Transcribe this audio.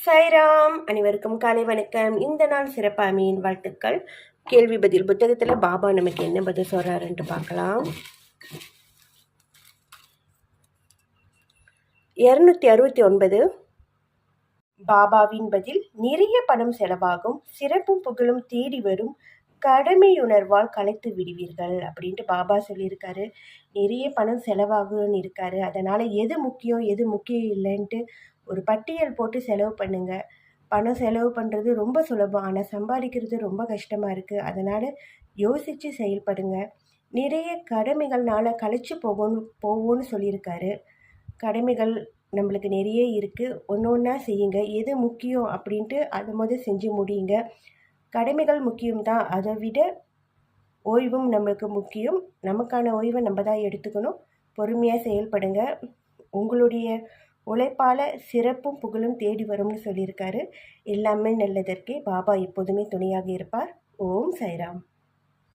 சாய்ராம். அனைவருக்கும் காலை வணக்கம். இந்த நாள் சிறப்பு அமீன் வாழ்த்துக்கள். கேள்வி பதில் புத்தகத்தில் பாபா நமக்கு என்ன பதில் சொல்கிறாருன்ட்டு பார்க்கலாம். 269 பாபாவின் பதில்: நிறைய பணம் செலவாகும், சிறப்பும் புகழும் தேடி வரும், கடமையுணர்வால் கலைத்து விடுவீர்கள் அப்படின்ட்டு பாபா சொல்லியிருக்காரு. நிறைய பணம் செலவாகுன்னு இருக்காரு. அதனால் எது முக்கியம் எது முக்கியம் இல்லைன்ட்டு ஒரு பட்டியல் போட்டு செலவு பண்ணுங்க. பணம் செலவு பண்ணுறது ரொம்ப சுலபம், ஆனால் சம்பாதிக்கிறது ரொம்ப கஷ்டமாக இருக்குது. அதனால் யோசித்து செயல்படுங்க. நிறைய கடமைகள்னால களைச்சி போவோன்னு சொல்லியிருக்காரு. கடமைகள் நம்மளுக்கு நிறைய இருக்குது, ஒன்று ஒன்றா செய்யுங்க. எது முக்கியம் அப்படின்ட்டு அதை செஞ்சு முடியுங்க. கடமைகள் முக்கியம்தான், அதை விட ஓய்வும் நம்மளுக்கு முக்கியம். நமக்கான ஓய்வை நம்ம தான் எடுத்துக்கணும். பொறுமையாக செயல்படுங்க. உங்களுடைய உழைப்பால் சிறப்பும் புகழும் தேடி வரும்னு சொல்லியிருக்காரு. எல்லாமே நல்லதற்கே பாபா எப்போதுமே துணையாக இருப்பார். ஓம் சாய்ராம்.